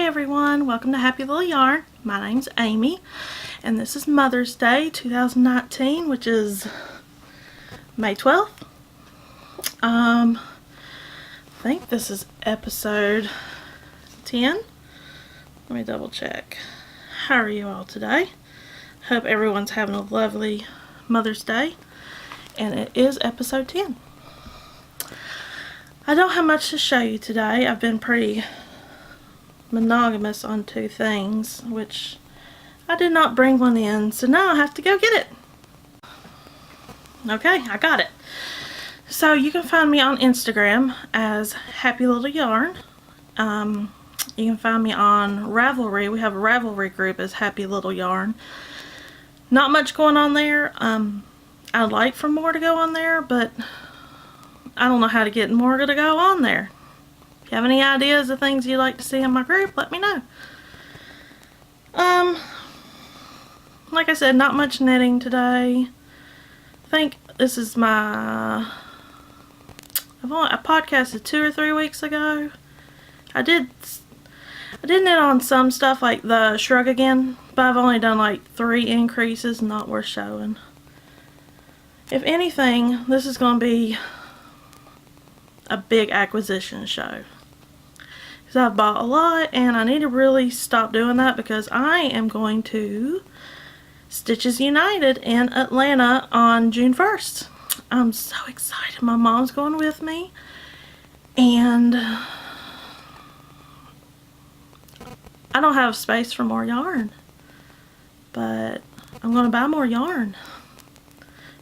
Hey everyone, welcome to Happy Little Yarn. My name's Amy and this is Mother's Day 2019, which is May 12th. I think this is episode 10. Let me double check. How are you all today? Hope everyone's having a lovely Mother's Day, and it is episode 10. I don't have much to show you today. I've been pretty monogamous on two things, which I did not bring one in, so now I have to go get it. Okay, I got it. So you can find me on Instagram as Happy Little Yarn. You can find me on Ravelry. We have a Ravelry group as Happy Little Yarn. Not much going on there. I'd like for more to go on there, but I don't know how to get more to go on there. If you have any ideas of things you'd like to see in my group, let me know. Like I said, not much knitting today. I think this is I podcasted 2 or 3 weeks ago. I did knit on some stuff like the shrug again, but I've only done like 3 increases, not worth showing. If anything, this is going to be a big acquisition show. Because I've bought a lot and I need to really stop doing that, because I am going to Stitches United in Atlanta on June 1st. I'm so excited. My mom's going with me, and I don't have space for more yarn, but I'm going to buy more yarn.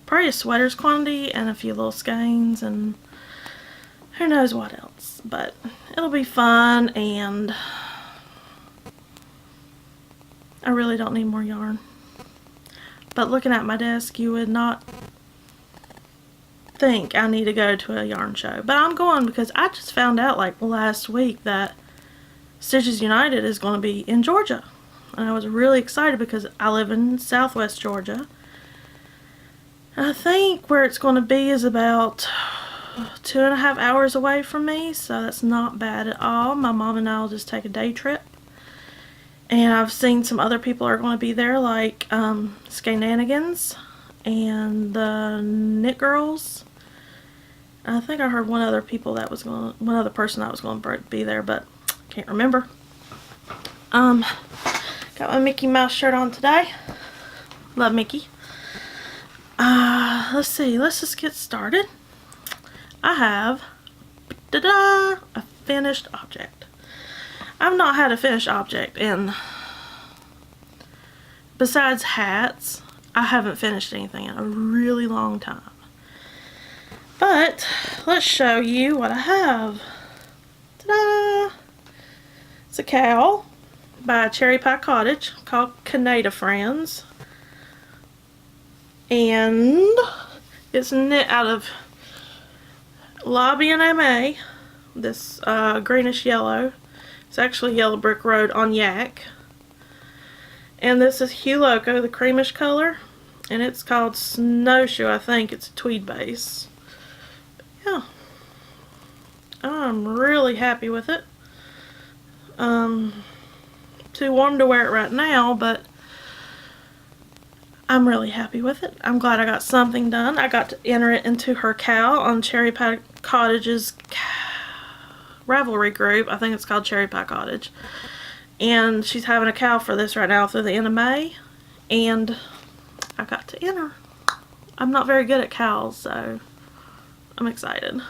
Probably a sweaters quantity and a few little skeins and who knows what else, but it'll be fun, and I really don't need more yarn. But looking at my desk, you would not think I need to go to a yarn show, but I'm going because I just found out like last week that Stitches United is going to be in Georgia, and I was really excited because I live in Southwest Georgia. I think where it's going to be is about 2.5 hours away from me, so that's not bad at all. My mom and I will just take a day trip, and I've seen some other people are going to be there, like Skananigans and the Knit Girls. I think I heard one other person that was going to be there, but can't remember. Got my Mickey Mouse shirt on today. Love Mickey. Let's see. Let's just get started. I have a finished object. I've not had a finished object besides hats, I haven't finished anything in a really long time. But let's show you what I have. Ta-da! It's a cowl by Cherry Pie Cottage called Canadifriends, and it's knit out of Lobby and Aimee, this greenish yellow. It's actually Yellow Brick Road on Yak. And this is Loco, the creamish color, and it's called Snowshoe. I think it's a tweed base. Yeah, I'm really happy with it. Too warm to wear it right now, but I'm really happy with it. I'm glad I got something done. I got to enter it into her cowl on Cherry Pie Cottage's Ravelry group. I think it's called Cherry Pie Cottage. And she's having a cowl for this right now through the end of May. And I got to enter. I'm not very good at cowls, so I'm excited.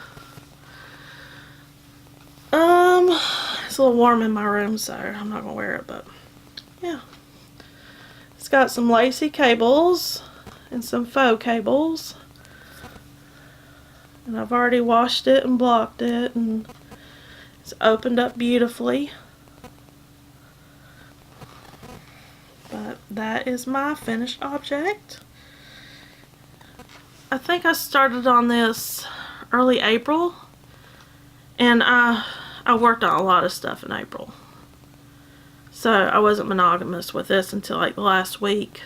It's a little warm in my room, so I'm not going to wear it, but yeah. It's got some lacy cables and some faux cables, and I've already washed it and blocked it, and it's opened up beautifully. But that is my finished object. I think I started on this early April, and I worked on a lot of stuff in April. So I wasn't monogamous with this until like the last week.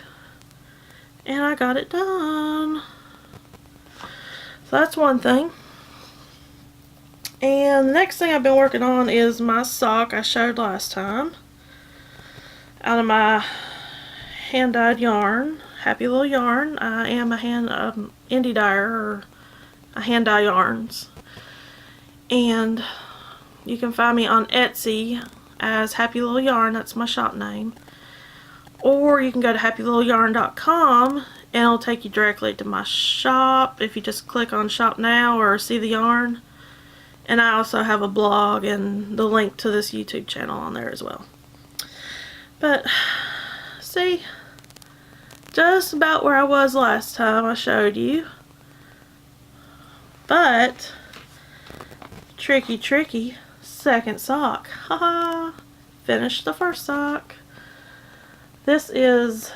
And I got it done. So that's one thing. And the next thing I've been working on is my sock I showed last time. Out of my hand-dyed yarn, Happy Little Yarn. I am a indie dyer, or a hand-dye yarns. And you can find me on Etsy as Happy Little Yarn, that's my shop name. Or you can go to happylittleyarn.com and it'll take you directly to my shop if you just click on Shop Now or See the Yarn. And I also have a blog and the link to this YouTube channel on there as well. But, see, just about where I was last time I showed you. But, tricky, second sock. Haha! Finished the first sock. This is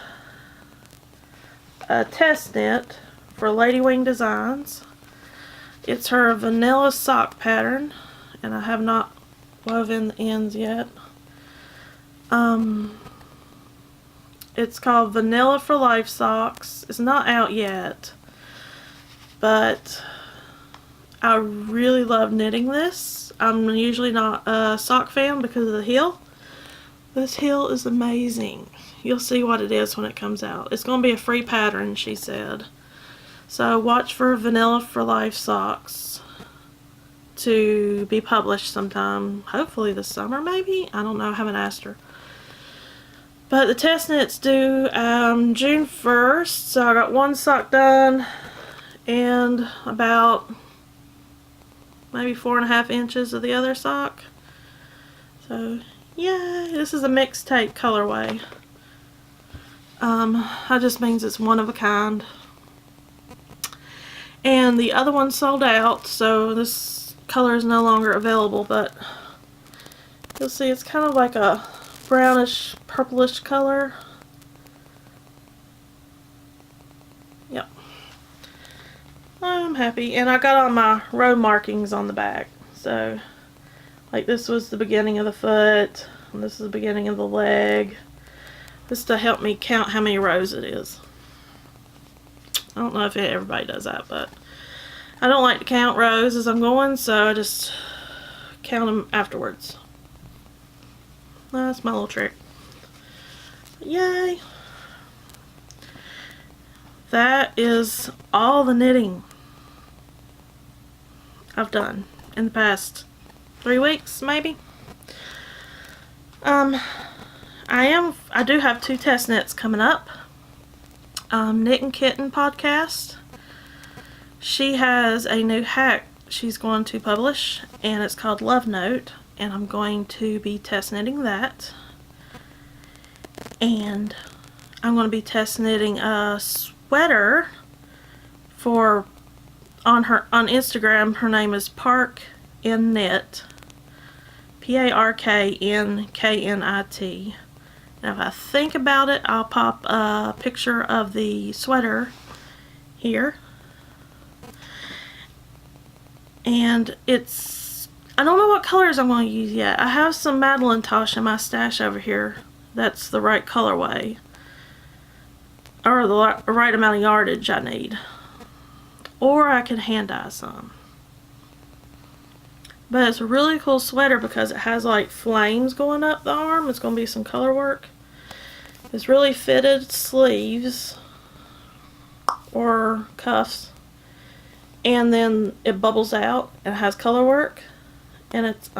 a test knit for Ladywing Designs. It's her vanilla sock pattern, and I have not woven the ends yet. It's called Vanilla for Life Socks. It's not out yet, but I really love knitting this. I'm usually not a sock fan because of the heel. This heel is amazing. You'll see what it is when it comes out. It's going to be a free pattern, she said. So watch for Vanilla for Life Socks to be published sometime. Hopefully this summer, maybe? I don't know. I haven't asked her. But the test knit's due June 1st. So I got one sock done and about maybe 4.5 inches of the other sock. So yeah, this is a mixed tape colorway. That just means it's one of a kind. And the other one sold out, so this color is no longer available, but you'll see it's kind of like a brownish purplish color. Yep. I'm happy. And I got all my row markings on the back. So, like this was the beginning of the foot, and this is the beginning of the leg. This to help me count how many rows it is. I don't know if everybody does that, but I don't like to count rows as I'm going, so I just count them afterwards. That's my little trick. Yay! That is all the knitting I've done in the past 3 weeks, maybe. I do have 2 test knits coming up. Knit and Kitten podcast. She has a new hack she's going to publish, and it's called Love Note, and I'm going to be test knitting that. And I'm going to be test knitting a sweater for on Instagram. Her name is Park in Knit, PARKNKNIT. And if I think about it, I'll pop a picture of the sweater here. And it's, I don't know what colors I'm going to use yet. I have some Madeline Tosh in my stash over here. That's the right colorway, or the right amount of yardage I need. Or I can hand dye some. But it's a really cool sweater because it has like flames going up the arm. It's going to be some color work. It's really fitted sleeves or cuffs. And then it bubbles out and it has color work. And it's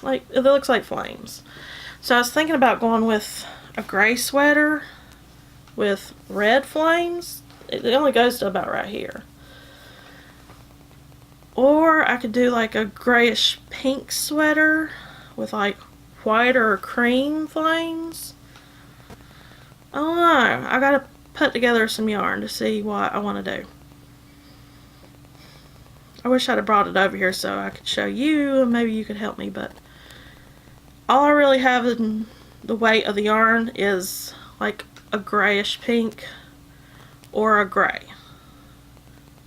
like, it looks like flames. So I was thinking about going with a gray sweater with red flames. It only goes to about right here. Or I could do like a grayish pink sweater with like white or cream flames. I don't know. I gotta put together some yarn to see what I want to do. I wish I'd have brought it over here so I could show you and maybe you could help me, but all I really have in the weight of the yarn is like a grayish pink or a gray.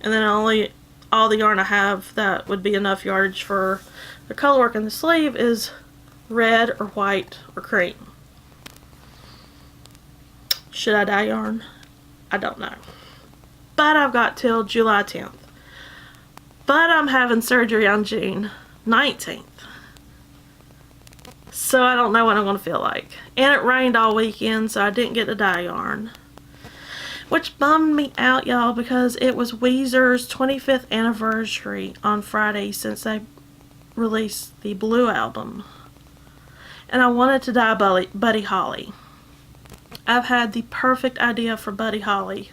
And then all the yarn I have that would be enough yardage for the color work in the sleeve is red or white or cream. Should I dye yarn? I don't know. But I've got till July 10th. But I'm having surgery on June 19th. So I don't know what I'm going to feel like. And it rained all weekend, so I didn't get to dye yarn. Which bummed me out, y'all, because it was Weezer's 25th anniversary on Friday since they released the Blue album. And I wanted to dye Buddy Holly. I've had the perfect idea for Buddy Holly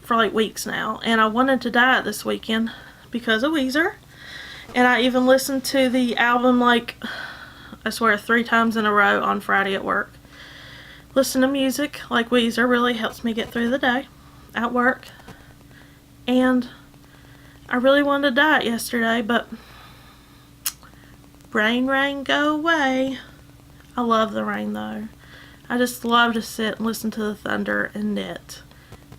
for like weeks now. And I wanted to dye it this weekend because of Weezer. And I even listened to the album like, I swear, 3 times in a row on Friday at work. Listen to music like Weezer really helps me get through the day at work. And I really wanted to dye it yesterday, but rain, go away. I love the rain though. I just love to sit and listen to the thunder and knit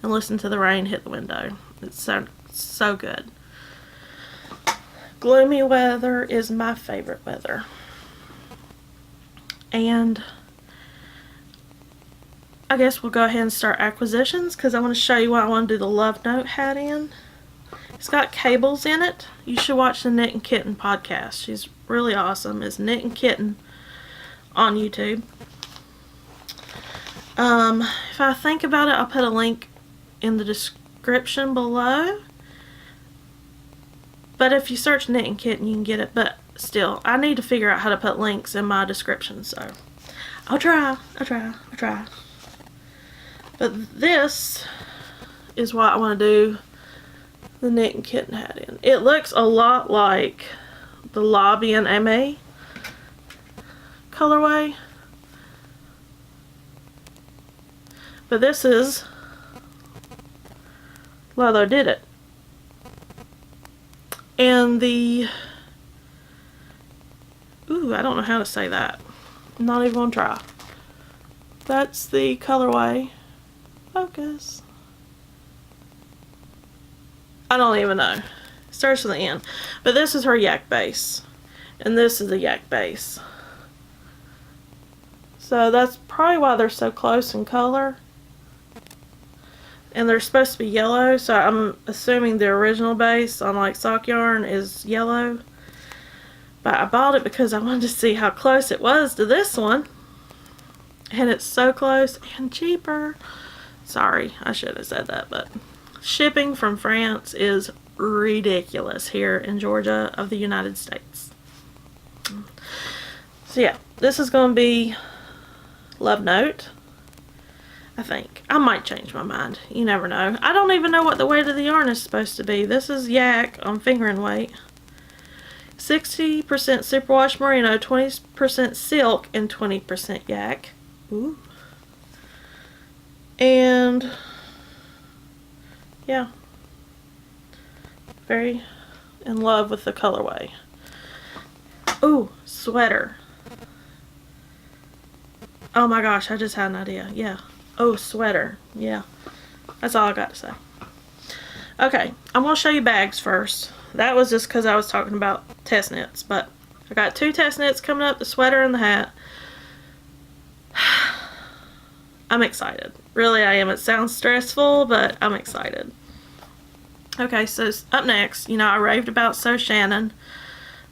and listen to the rain hit the window. It's so good. Gloomy weather is my favorite weather. And I guess we'll go ahead and start acquisitions because I want to show you what I want to do the love note hat in. It's got cables in it. You should watch the Knit and Kitten podcast. She's really awesome. It's Knit and Kitten on YouTube. If I think about it, I'll put a link in the description below. But if you search Knit and Kitten, you can get it. But still, I need to figure out how to put links in my description. So I'll try. But this is what I want to do the Knit and Kitten hat in. It looks a lot like the Lobby and Aimee colorway. But this is lolodidit. And the... Ooh, I don't know how to say that. I'm not even going to try. That's the colorway. Focus. I don't even know. It starts with the N. But this is her yak base. And this is the yak base. So that's probably why they're so close in color. And they're supposed to be yellow. So I'm assuming the original base on like sock yarn is yellow. But I bought it because I wanted to see how close it was to this one. And it's so close and cheaper. Sorry, I should have said that, but shipping from France is ridiculous here in Georgia of the United States. So yeah, this is going to be love note. I think. I might change my mind. You never know. I don't even know what the weight of the yarn is supposed to be. This is yak on fingering weight. 60% superwash merino, 20% silk, and 20% yak. Ooh. And yeah, very in love with the colorway. Ooh, sweater. Oh my gosh, I just had an idea. Yeah. Oh, sweater. Yeah. That's all I got to say. Okay, I'm going to show you bags first. That was just because I was talking about test knits, but I got 2 test knits coming up, the sweater and the hat. I'm excited. Really, I am. It sounds stressful, but I'm excited. Okay, so up next, you know, I raved about Shannon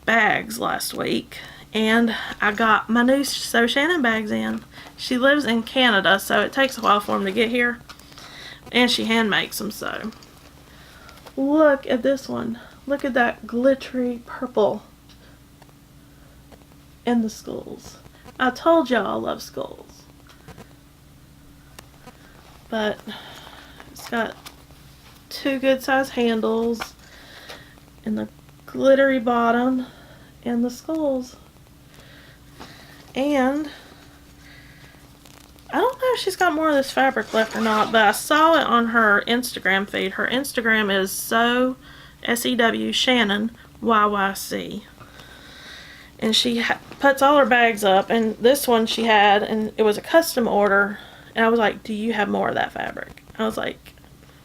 Bags last week, and I got my new Shannon Bags in. She lives in Canada, so it takes a while for them to get here, and she hand makes them, so. Look at this one. Look at that glittery purple and the skulls. I told y'all I love skulls. But it's got 2 good size handles and the glittery bottom and the skulls. And I don't know if she's got more of this fabric left or not, but I saw it on her Instagram feed. Her Instagram is SEW Shannon YYC. And she puts all her bags up, and this one she had, and it was a custom order. And I was like, do you have more of that fabric? I was like,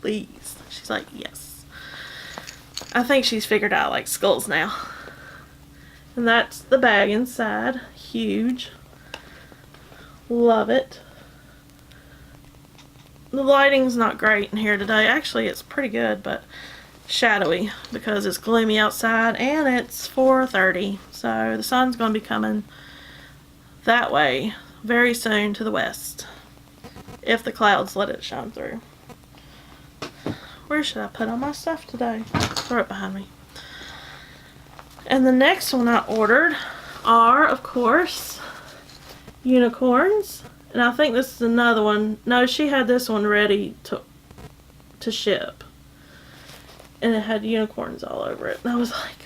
please. She's like, yes. I think she's figured out like skulls now. And that's the bag inside. Huge. Love it. The lighting's not great in here today. Actually, it's pretty good, but shadowy because it's gloomy outside and it's 4:30, so the sun's going to be coming that way very soon to the west if the clouds let it shine through. Where should I put all my stuff today? Throw it behind me. And the next one I ordered are, of course, unicorns. And I think this is another one. No, she had this one ready to ship. And it had unicorns all over it. And I was like,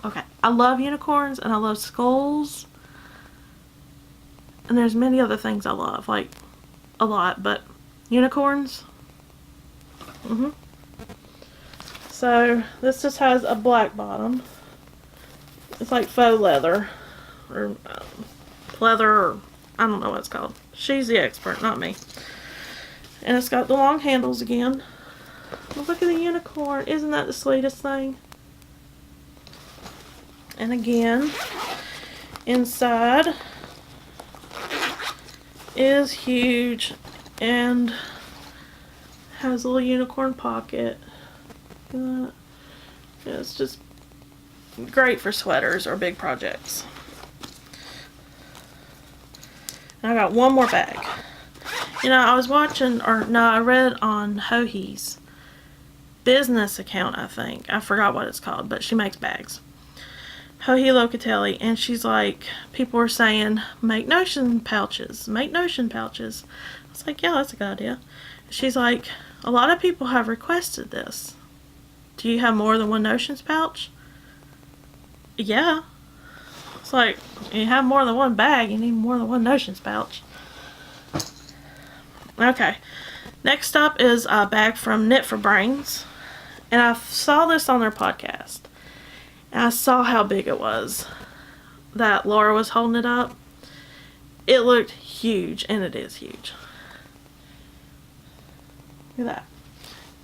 okay, I love unicorns and I love skulls. And there's many other things I love, like a lot, but unicorns. So this just has a black bottom. It's like faux leather, or leather, or I don't know what it's called. She's the expert, not me. And it's got the long handles again. Oh, look at the unicorn. Isn't that the sweetest thing? And again, inside is huge and has a little unicorn pocket. Yeah, it's just great for sweaters or big projects. And I got one more bag. You know, I was watching, or no, I read on Hohi's business account, I think. I forgot what it's called, but she makes bags. Hohi Locatelli, and she's like, people were saying, make notion pouches, make notion pouches. I was like, yeah, that's a good idea. She's like, a lot of people have requested this. Do you have more than one notions pouch? Yeah. It's like, you have more than one bag, you need more than one notions pouch. Okay. Next up is a bag from Knit for Brains. And I saw this on their podcast. And I saw how big it was that Laura was holding it up. It looked huge, and it is huge. Look at that.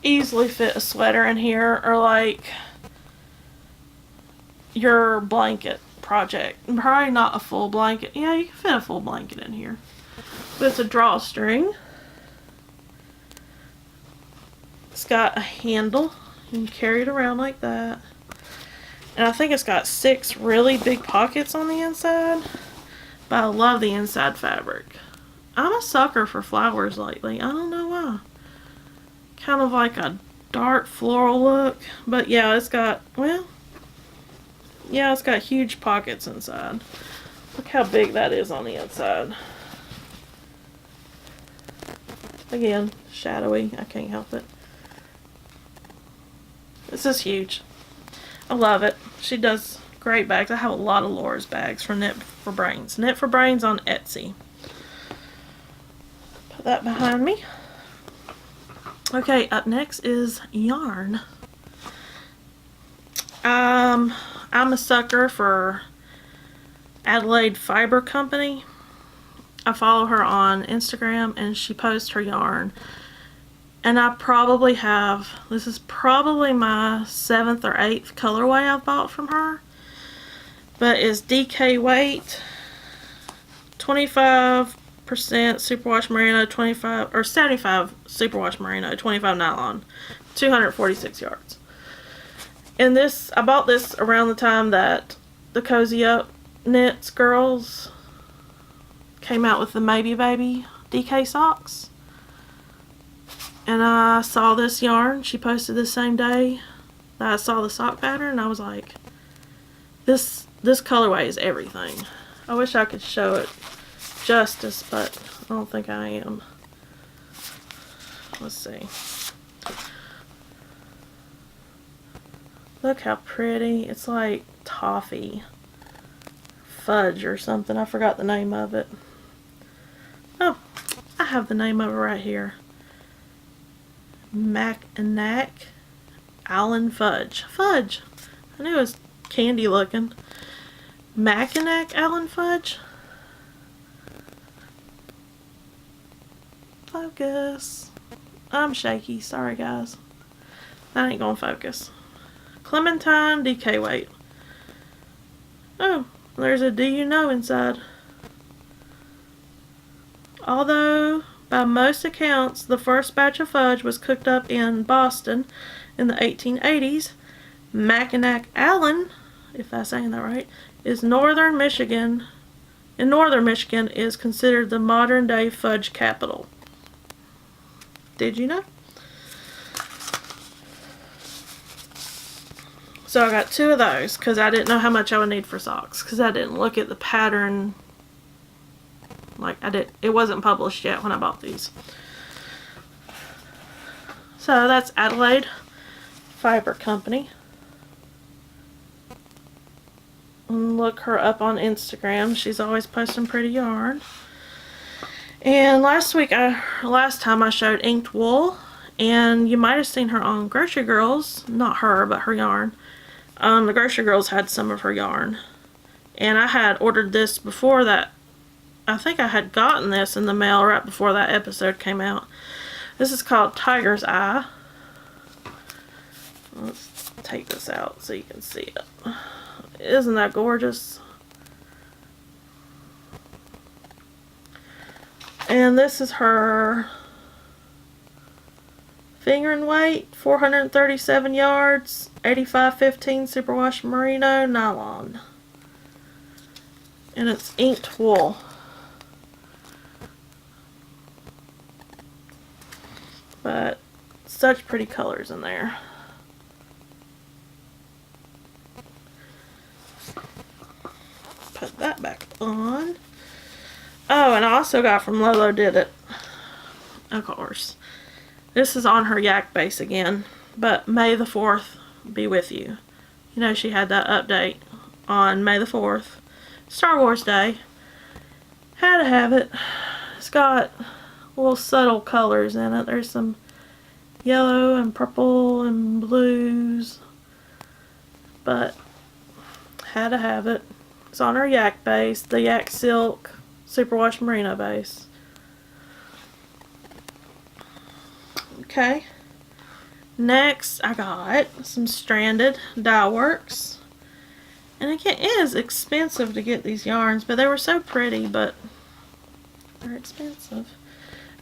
Easily fit a sweater in here, or like your blanket project. Probably not a full blanket. Yeah, you can fit a full blanket in here. But it's a drawstring. It's got a handle. You can carry it around like that. And I think it's got 6 really big pockets on the inside. But I love the inside fabric. I'm a sucker for flowers lately. I don't know why. Kind of like a dark floral look. But yeah, it's got, well, yeah, it's got huge pockets inside. Look how big that is on the inside. Again, shadowy. I can't help it. This is huge. I love it. She does great bags. I have a lot of Laura's bags from Knit for Brains. Knit for Brains on Etsy. Put that behind me. Okay, up next is yarn. I'm a sucker for Adelaide Fiber Co. I follow her on Instagram and she posts her yarn. And I probably have, this is probably my 7th or 8th colorway I've bought from her. But it's DK weight, 25% superwash merino, 25 or 75 superwash merino, 25 nylon, 246 yards. And this, I bought this around the time that the Cozy Up Knits girls came out with the Maybe Baby DK socks. And I saw this yarn. She posted the same day that I saw the sock pattern. And I was like, this colorway is everything. I wish I could show it justice, but I don't think I am. Let's see. Look how pretty. It's like toffee. Fudge or something. I forgot the name of it. Oh, I have the name of it right here. Mackinac Allen Fudge. Fudge. I knew it was candy looking. Mackinac Allen Fudge. Focus. I'm shaky. Sorry, guys. That ain't gonna focus. Clementine DK weight. Oh, there's a do you know inside. Although, by most accounts, the first batch of fudge was cooked up in Boston in the 1880s. Mackinac Allen, if I'm saying that right, is northern Michigan. In northern Michigan is considered the modern day fudge capital. Did you know? So I got 2 of those because I didn't know how much I would need for socks because I didn't look at the pattern. Like it wasn't published yet when I bought these. So that's Adelaide Fiber Company. And look her up on Instagram. She's always posting pretty yarn. And last time I showed inked wool, and you might have seen her on Grocery Girls. Not her, but her yarn. The Grocery Girls had some of her yarn. And I had ordered this before that. I think I had gotten this in the mail right before that episode came out. This is called Tiger's Eye. Let's take this out so you can see it. Isn't that gorgeous? And this is her fingering weight, 437 yards, 8515 superwash merino nylon. And it's inked wool. But such pretty colors in there. Put that back on. Oh, and I also got from lolodidit, of course. This is on her yak base again, but May the 4th be with you. You know, she had that update on May the 4th, Star Wars Day. Had to have it. It's got little subtle colors in it. There's some yellow and purple and blues, but had to have it. It's on her yak base, the yak silk superwash merino base. Okay, next I got some stranded Dyeworks, and again, it is expensive to get these yarns, but they were so pretty, but they're expensive.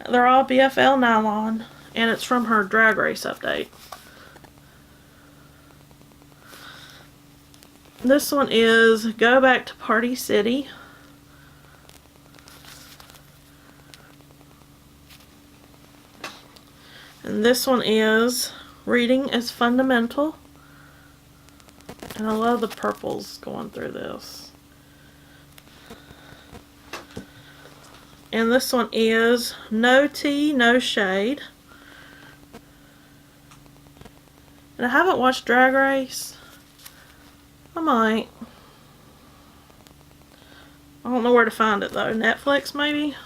They're all BFL nylon, and it's from her drag race update. This one is Go Back to Party City. And this one is Reading is Fundamental. And I love the purples going through this. And this one is No Tea, No Shade. And I haven't watched Drag Race. I might. I don't know where to find it though. Netflix maybe?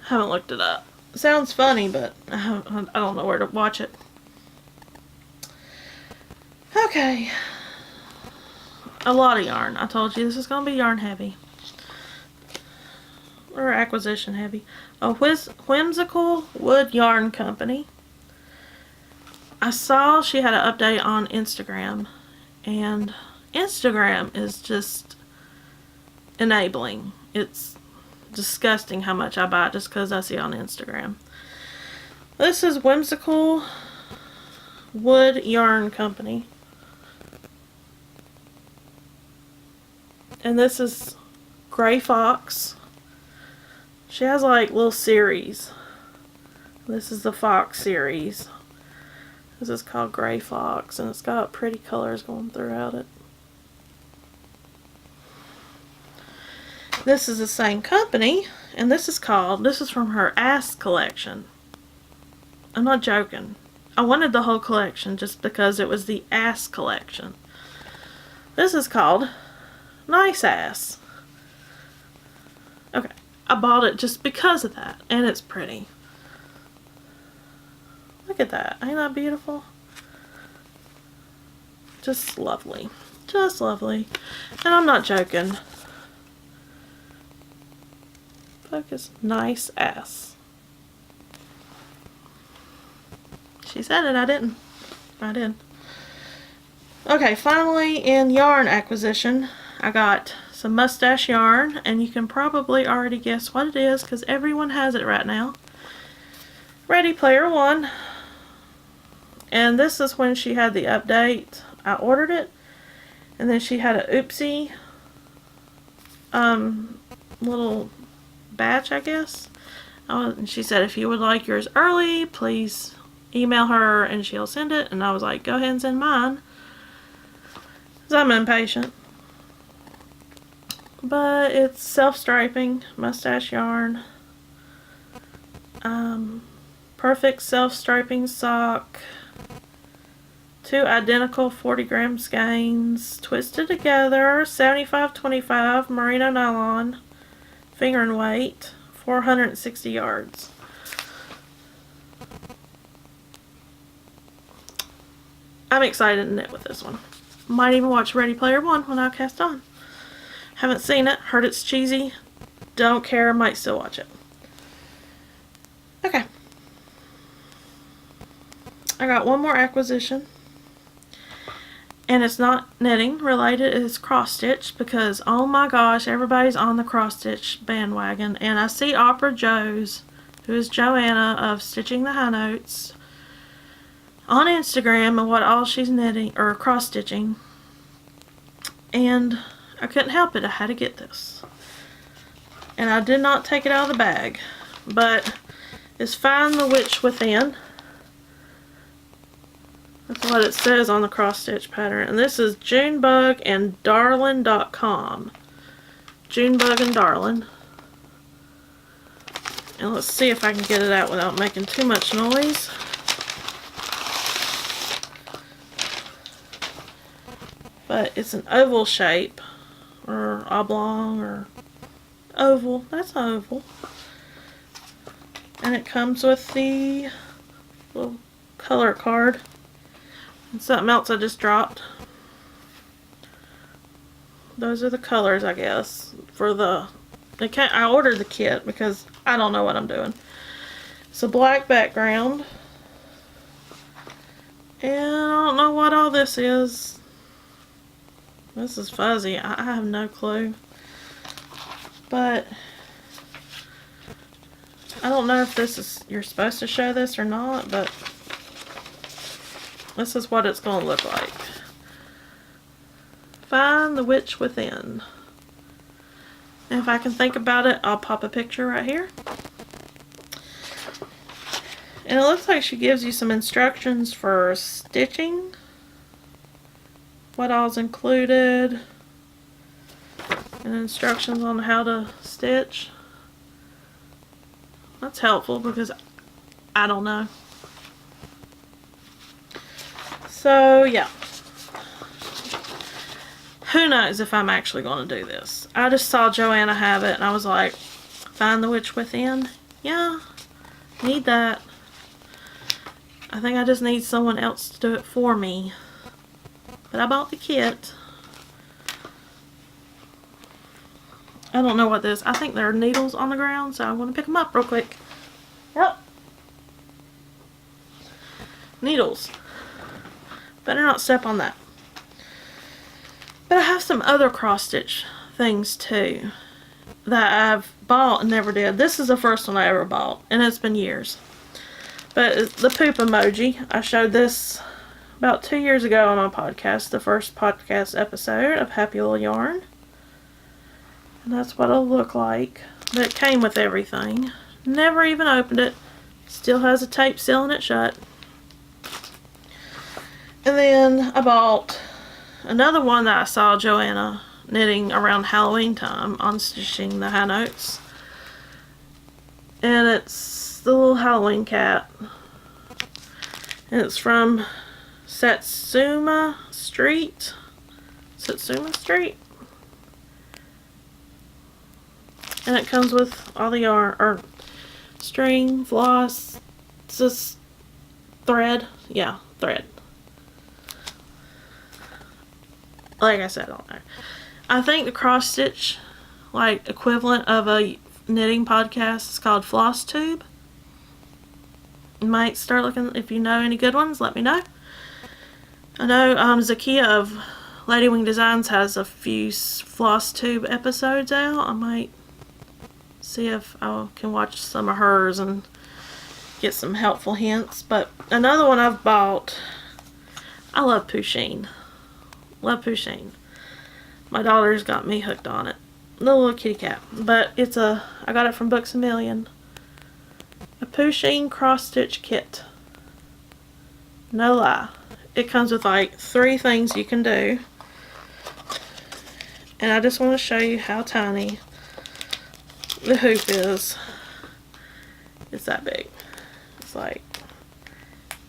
Haven't looked it up. Sounds funny, but I don't know where to watch it. Okay. A lot of yarn. I told you this is going to be yarn heavy. Or acquisition heavy. A Whimsical Wood Yarn Company. I saw she had an update on Instagram. And Instagram is just enabling. It's disgusting how much I buy just because I see it on Instagram. This is Whimsical Wood Yarn Company. And this is Gray Fox. She has like little series. This is the Fox series. This is called Gray Fox, and it's got pretty colors going throughout it. This is the same company, and this is from her Ass collection. I'm not joking. I wanted the whole collection just because it was the Ass collection. This is called Nice Ass. Okay, I bought it just because of that, and it's pretty. Look at that. Ain't that beautiful? Just lovely. Just lovely. And I'm not joking. Focus. Nice Ass. She said it. I didn't. I did. Okay, finally in yarn acquisition, I got some Moustache yarn, and you can probably already guess what it is because everyone has it right now. Ready Player One. And this is when she had the update. I ordered it, and then she had a oopsie little batch, I guess. And she said if you would like yours early, please email her and she'll send it. And I was like, go ahead and send mine, because I'm impatient. But it's self-striping Moustache yarn. Perfect self-striping sock. 2 identical 40-gram skeins, twisted together, 75-25 merino nylon, finger and weight, 460 yards. I'm excited to knit with this one. Might even watch Ready Player One when I cast on. Haven't seen it, heard it's cheesy, don't care, might still watch it. Okay. I got one more acquisition. And it's not knitting related, it's cross stitch, because oh my gosh, everybody's on the cross stitch bandwagon. And I see Opera Joe's, who is Joanna of Stitching the High Notes, on Instagram and what all she's knitting or cross stitching. And I couldn't help it, I had to get this. And I did not take it out of the bag, but it's Find the Witch Within. That's what it says on the cross stitch pattern. And this is Junebug and Darlin.com. Junebug and Darlin. And let's see if I can get it out without making too much noise. But it's an oval shape, or oblong, or oval. That's oval. And it comes with the little color card. And something else I just dropped. Those are the colors, I guess, for the... I ordered the kit because I don't know what I'm doing. It's a black background. And I don't know what all this is. This is fuzzy. I have no clue. But I don't know if this is... You're supposed to show this or not, but... This is what it's going to look like. Find the Witch Within. And if I can think about it, I'll pop a picture right here. And it looks like she gives you some instructions for stitching. What all's included. And instructions on how to stitch. That's helpful because I don't know. So, yeah. Who knows if I'm actually going to do this. I just saw Joanna have it and I was like, Find the Witch Within? Yeah, need that. I think I just need someone else to do it for me. But I bought the kit. I don't know what this is. I think there are needles on the ground, so I want to pick them up real quick. Yep. Needles. Better not step on that. But I have some other cross stitch things too that I've bought and never did. This is the first one I ever bought, and it's been years. But it's the poop emoji. I showed this about 2 years ago on my podcast, the first podcast episode of Happy Little Yarn. And that's what it'll look like. But it came with everything. Never even opened it. Still has a tape sealing it shut. And then I bought another one that I saw Joanna knitting around Halloween time on Stitching the High Notes. And it's the little Halloween cat. And it's from Satsuma Street. Satsuma Street. And it comes with all the yarn, or string, floss, just thread. Yeah, thread. Like I said, I don't know. I think the cross stitch, like, equivalent of a knitting podcast is called Floss Tube. You might start looking, if you know any good ones, let me know. I know Zakia of Ladywing Designs has a few Floss Tube episodes out. I might see if I can watch some of hers and get some helpful hints. But another one I've bought, I love Poo Shan. Love Poo Shan. My daughter's got me hooked on it. The little kitty cat. But it's I got it from Books A Million. A Poo Shan cross stitch kit. No lie. It comes with like 3 things you can do. And I just want to show you how tiny the hoop is. It's that big. It's like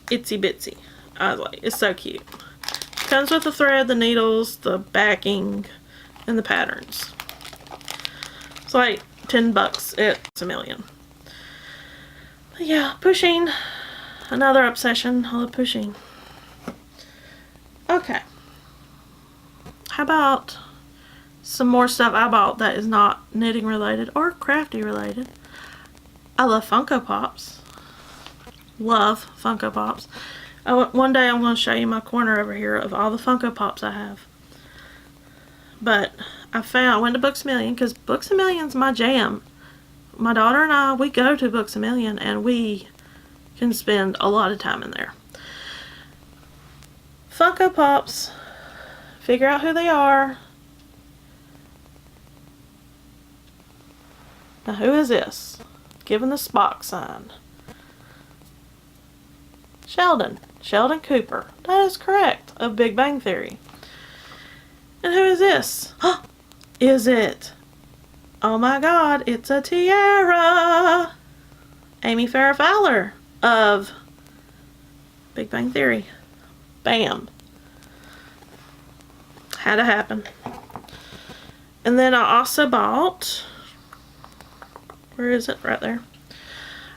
itsy bitsy. I was like, it's so cute. It comes with the thread, the needles, the backing, and the patterns. It's like $10 at a million. But yeah, Poo Shan. Another obsession. I love Poo Shan. Okay. How about some more stuff I bought that is not knitting related or crafty related? I love Funko Pops. Love Funko Pops. One day I'm going to show you my corner over here of all the Funko Pops I have. But I went to Books A Million because Books A Million's my jam. My daughter and I, we go to Books A Million and we can spend a lot of time in there. Funko Pops. Figure out who they are. Now who is this? Given the Spock sign. Sheldon. Sheldon Cooper. That is correct. Of Big Bang Theory. And who is this? Is it? Oh my god, it's a tiara! Aimee Farrah Fowler of Big Bang Theory. Bam. Had to happen. And then I also bought, where is it? Right there.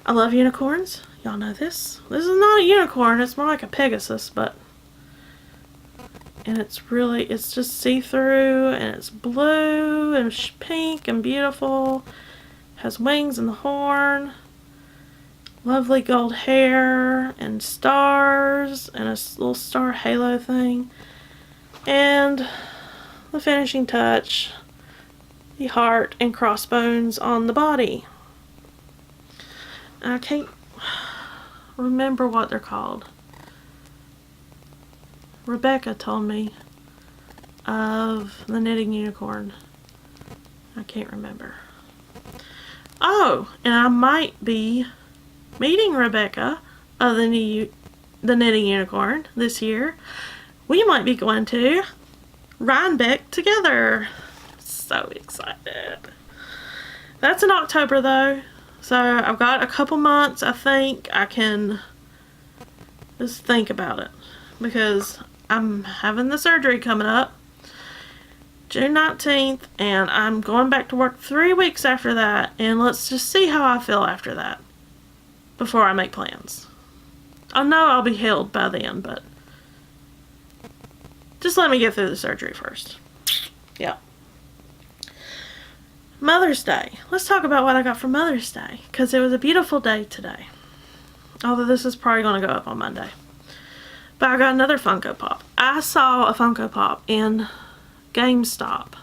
I love unicorns. Y'all know this. This is not a unicorn. It's more like a Pegasus, but and it's just see-through, and it's blue and pink and beautiful. Has wings and the horn. Lovely gold hair and stars and a little star halo thing. And the finishing touch, the heart and crossbones on the body. I can't remember what they're called. Rebecca told me of the knitting unicorn. I can't remember. Oh, and I might be meeting Rebecca of the knitting unicorn this year. We might be going to Rhinebeck together. So excited. That's in October though. So I've got a couple months. I think I can just think about it. Because I'm having the surgery coming up. June 19th. And I'm going back to work 3 weeks after that. And let's just see how I feel after that. Before I make plans. I know I'll be healed by then, but just let me get through the surgery first. Yeah. Mother's Day. Let's talk about what I got for Mother's Day. Because it was a beautiful day today. Although this is probably going to go up on Monday. But I got another Funko Pop. I saw a Funko Pop in GameStop.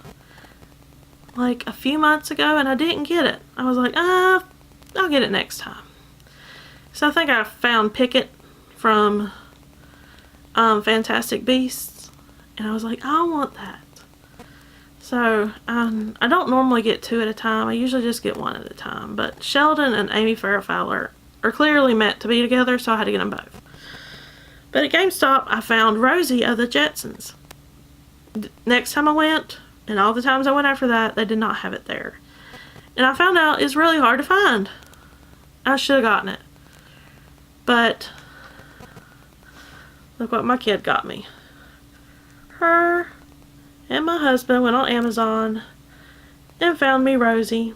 Like a few months ago and I didn't get it. I was like, I'll get it next time. So I think I found Pickett from Fantastic Beasts. And I was like, I want that. So, I don't normally get 2 at a time. I usually just get 1 at a time. But Sheldon and Aimee Farrah Fowler are clearly meant to be together, so I had to get them both. But at GameStop, I found Rosie of the Jetsons. Next time I went, and all the times I went after that, they did not have it there. And I found out it's really hard to find. I should have gotten it. But, look what my kid got me. Her and my husband went on Amazon and found me Rosie.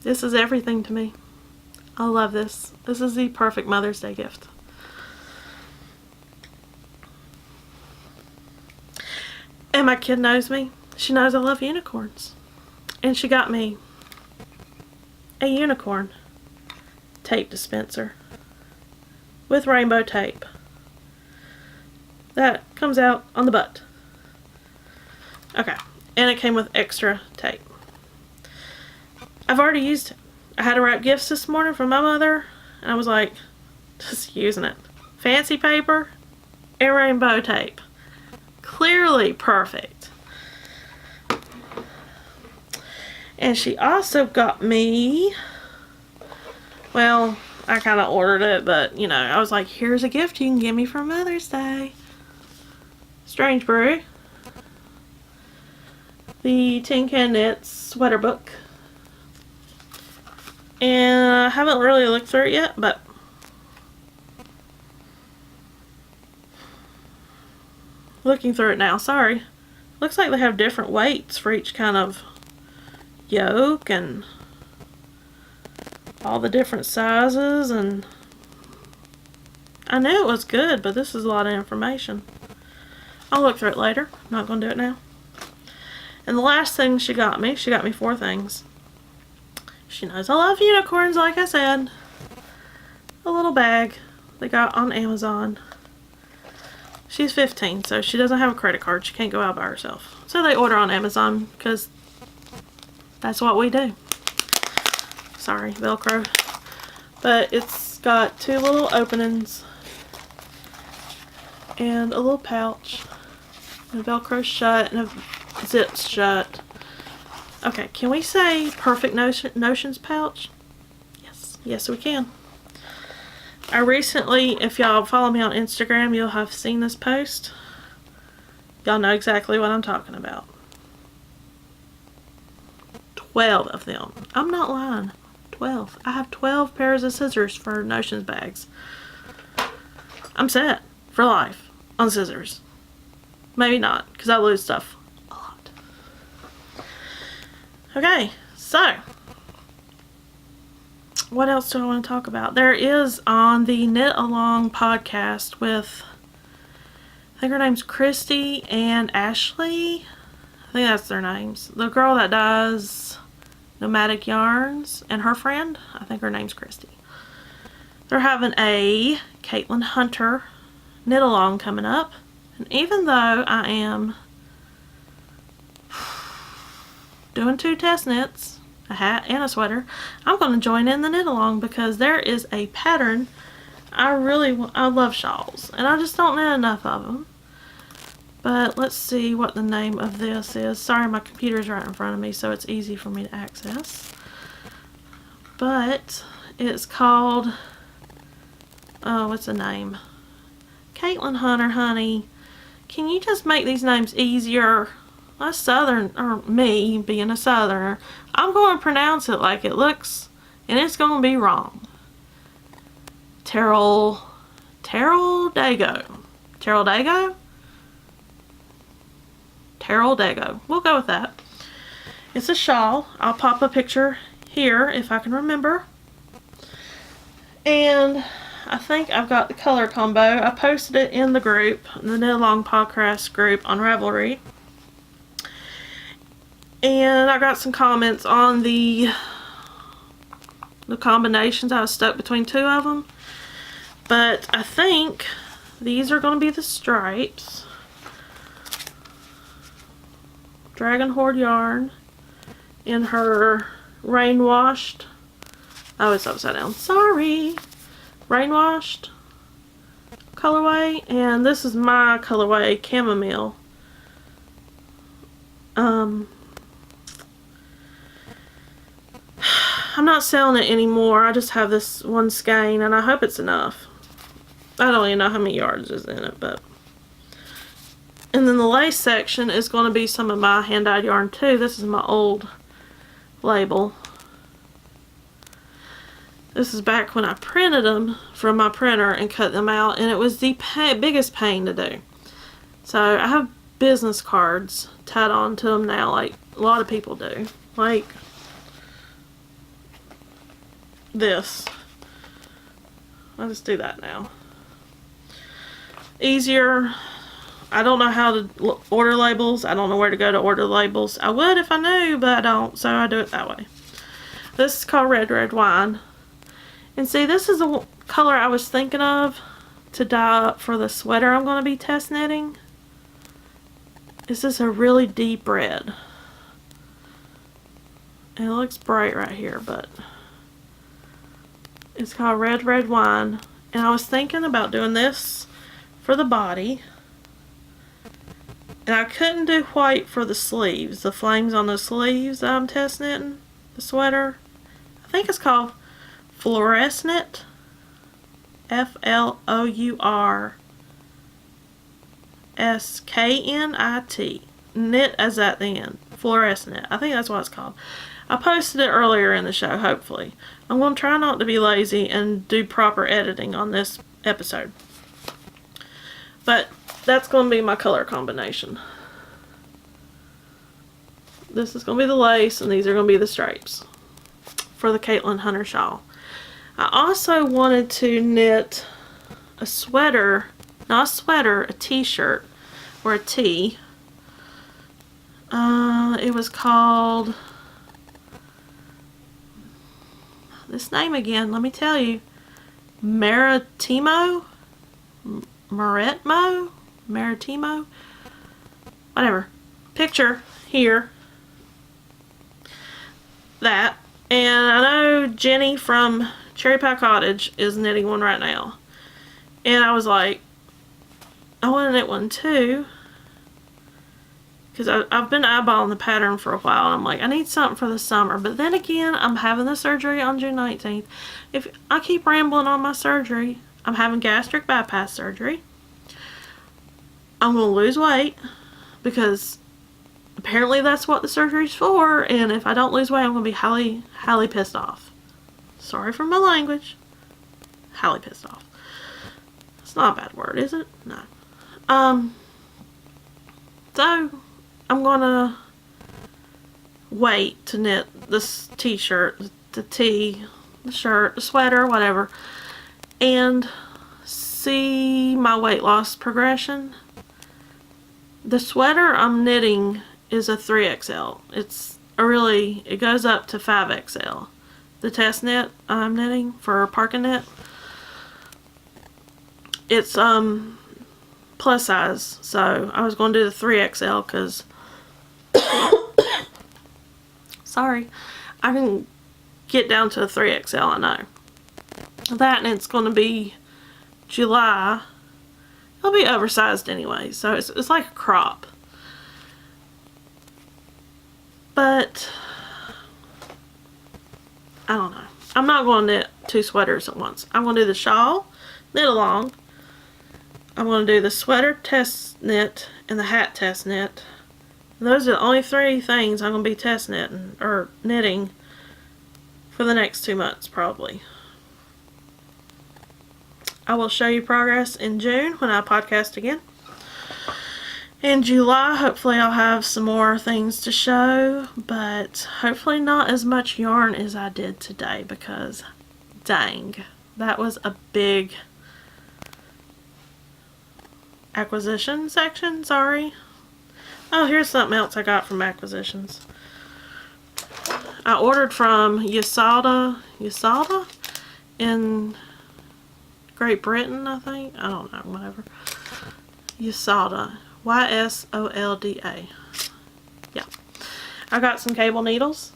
This is everything to me. I love this. This is the perfect Mother's Day gift. And my kid knows me. She knows I love unicorns. And she got me a unicorn tape dispenser with rainbow tape that comes out on the butt. Okay, And it came with extra tape. I've already used it. I had to wrap gifts this morning from my mother, and I was like, just using it. Fancy paper and rainbow tape. Clearly perfect. And she also got me, well, I kind of ordered it, but you know, I was like, here's a gift you can give me for Mother's Day. Strange Brew. The Tin Can Knit sweater book. And I haven't really looked through it yet, but looking through it now, sorry. Looks like they have different weights for each kind of yoke and all the different sizes, and I knew it was good, but this is a lot of information. I'll look through it later. I'm not going to do it now. And the last thing she got me 4 things. She knows I love unicorns, like I said. A little bag they got on Amazon. She's 15, so she doesn't have a credit card. She can't go out by herself. So they order on Amazon because that's what we do. Sorry, Velcro. But it's got 2 little openings and a little pouch. And a Velcro shut and a zips shut. Okay, can we say perfect notions pouch? Yes. Yes, we can. I recently, if y'all follow me on Instagram, you'll have seen this post. Y'all know exactly what I'm talking about. 12 of them. I'm not lying. 12. I have 12 pairs of scissors for notions bags. I'm set for life on scissors. Maybe not, because I lose stuff a lot. Okay, so what else do I want to talk about? There is on the Knit Along podcast with, I think her name's Christy and Ashley. I think that's their names. The girl that does Nomadic Yarns and her friend, I think her name's Christy. They're having a Caitlin Hunter knit along coming up. And even though I am doing 2 test knits, a hat and a sweater, I'm going to join in the knit along because there is a pattern I love shawls, and I just don't knit enough of them. But let's see what the name of this is. Sorry, my computer's right in front of me, so it's easy for me to access. But it's called, oh, what's the name? Caitlin Hunter, honey. Can you just make these names easier? Us Southern, or me being a Southerner, I'm going to pronounce it like it looks, and it's going to be wrong. Dago. We'll go with that. It's a shawl. I'll pop a picture here if I can remember. And I think I've got the color combo. I posted it in the group, the Knit Along podcast group on Ravelry. And I got some comments on the combinations. I was stuck between 2 of them. But I think these are going to be the stripes. Dragon Horde yarn in her rain washed, oh, it's upside down, sorry, rain washed colorway, and this is my colorway, chamomile. I'm not selling it anymore. I just have this one skein and I hope it's enough. I don't even know how many yards is in it, but. And then the lace section is going to be some of my hand-dyed yarn too. This is my old label. This is back when I printed them from my printer and cut them out, and it was the biggest pain to do. So I have business cards tied on to them now, like a lot of people do. Like this. I'll just do that now. Easier. I don't know how to order labels. I don't know where to go to order labels. I would if I knew, but I don't, so I do it that way. This is called Red Red Wine. And see, this is the color I was thinking of to dye up for the sweater I'm going to be test knitting. Is this a really deep red. And it looks bright right here, but it's called Red Red Wine. And I was thinking about doing this for the body. And I couldn't do white for the sleeves. The flames on the sleeves that I'm test knitting. The sweater. I think it's called FluoresKnit. FLOURSKNIT. Knit as at the end. FluoresKnit. I think that's what it's called. I posted it earlier in the show, hopefully. I'm going to try not to be lazy and do proper editing on this episode. But that's going to be my color combination. This is going to be the lace, and these are going to be the stripes for the Caitlin Hunter shawl. I also wanted to knit a sweater, not a sweater, a t-shirt, or a tee. It was called, this name again, let me tell you, Maritimo, whatever. Picture here. That. And I know Jenny from Cherry Pie Cottage is knitting one right now. And I was like, I want to knit one too. Because I've been eyeballing the pattern for a while. And I'm like, I need something for the summer. But then again, I'm having the surgery on June 19th. If I keep rambling on my surgery, I'm having gastric bypass surgery. I'm going to lose weight. Because apparently that's what the surgery's for. And if I don't lose weight, I'm going to be highly, highly pissed off. Sorry for my language. Highly pissed off. It's not a bad word, is it? No. So, I'm going to wait to knit this t-shirt, the tee, the shirt, the sweater, whatever, and see my weight loss progression. The sweater I'm knitting is a 3XL. It goes up to 5XL. The test knit I'm knitting for Park and Knit, it's plus size, so I was going to do the 3XL because sorry, I can get down to a 3XL, I know that, and it's going to be July. It'll be oversized anyway, so it's like a crop. But I don't know. I'm not going to knit 2 sweaters at once. I'm going to do the shawl, knit along. I'm going to do the sweater test knit and the hat test knit. And those are the only 3 things I'm going to be test knitting, or knitting, for the next 2 months probably. I will show you progress in June when I podcast again. In July, hopefully I'll have some more things to show, but hopefully not as much yarn as I did today, because dang, that was a big acquisition section, sorry. Oh, here's something else I got from acquisitions. I ordered from Yasada in Great Britain, I think. I don't know, whatever. Yasada. YSOLDA. Yeah. I got some cable needles.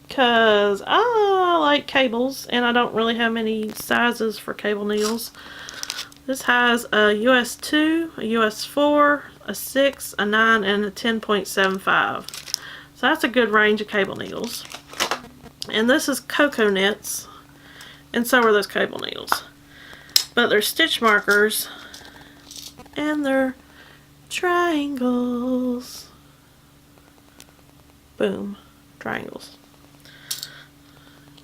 Because I like cables. And I don't really have many sizes for cable needles. This has a US 2, a US 4, a 6, a 9, and a 10.75. So that's a good range of cable needles. And this is Coco Knits. And so are those cable needles. But they're stitch markers. And they're triangles. Boom. Triangles.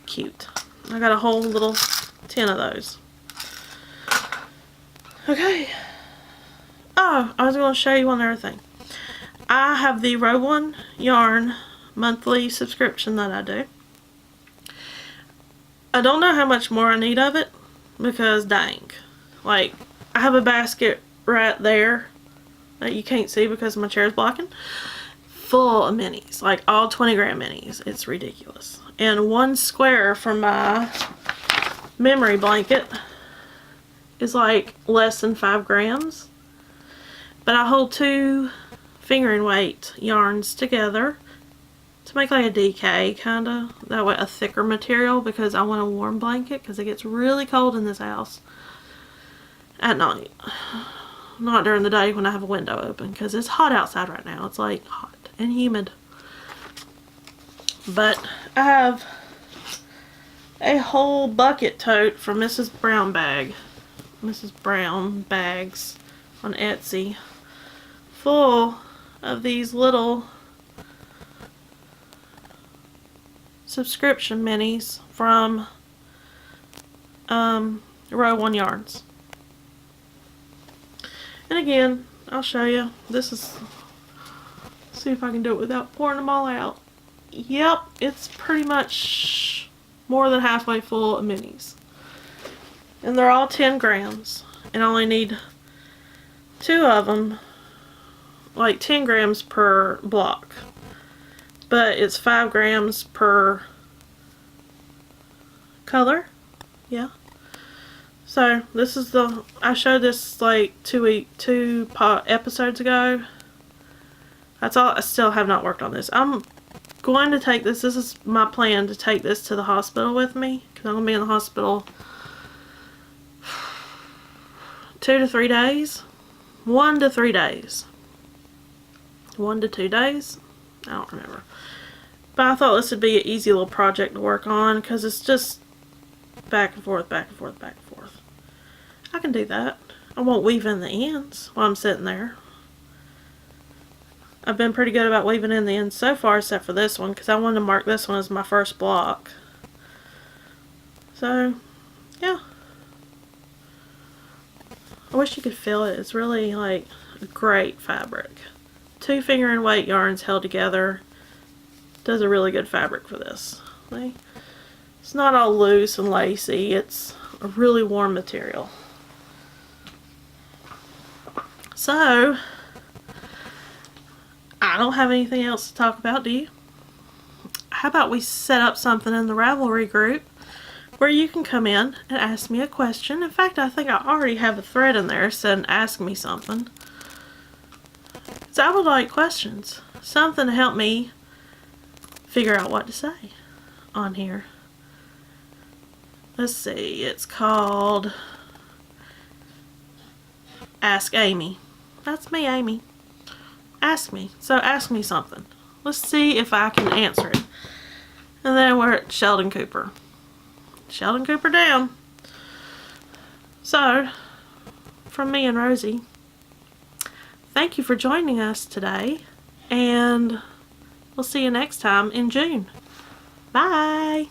Cute. I got a whole little tin of those. Okay. Oh, I was going to show you one other thing. I have the Row 1 Yarn monthly subscription that I do. I don't know how much more I need of it, because dang. Like, I have a basket right there that you can't see because my chair is blocking, full of minis, like all 20 gram minis. It's ridiculous. And one square for my memory blanket is like less than 5 grams, but I hold 2 fingering weight yarns together to make like a DK kind of, that way a thicker material, because I want a warm blanket because it gets really cold in this house at night. Not during the day when I have a window open, because it's hot outside right now. It's like hot and humid. But I have a whole bucket tote from Mrs. Brown Bags on Etsy, full of these little subscription minis from Row 1 Yarns. And again, I'll show you. This is, see if I can do it without pouring them all out. Yep, it's pretty much more than halfway full of minis. And they're all 10 grams. And I only need 2 of them, like 10 grams per block. But it's 5 grams per color. Yeah. So this is the, I showed this like two episodes ago. That's all. I still have not worked on this. I'm going to take this. This is my plan, to take this to the hospital with me, because I'm going to be in the hospital 2 to 3 days. 1 to 3 days. 1 to 2 days. I don't remember. But I thought this would be an easy little project to work on, because it's just back and forth, back and forth, back and forth. I can do that. I won't weave in the ends while I'm sitting there. I've been pretty good about weaving in the ends so far, except for this one, because I wanted to mark this one as my first block. So, yeah. I wish you could feel it. It's really like a great fabric. 2 fingering weight yarns held together does a really good fabric for this. It's not all loose and lacy. It's a really warm material. So, I don't have anything else to talk about, do you? How about we set up something in the Ravelry group where you can come in and ask me a question. In fact, I think I already have a thread in there saying ask me something. So I would like questions. Something to help me figure out what to say on here. Let's see. It's called Ask Aimee. That's me, Aimee. Ask me. So ask me something. Let's see if I can answer it. And then we're at Sheldon Cooper. Sheldon Cooper down. So, from me and Rosie, thank you for joining us today, and we'll see you next time in June. Bye!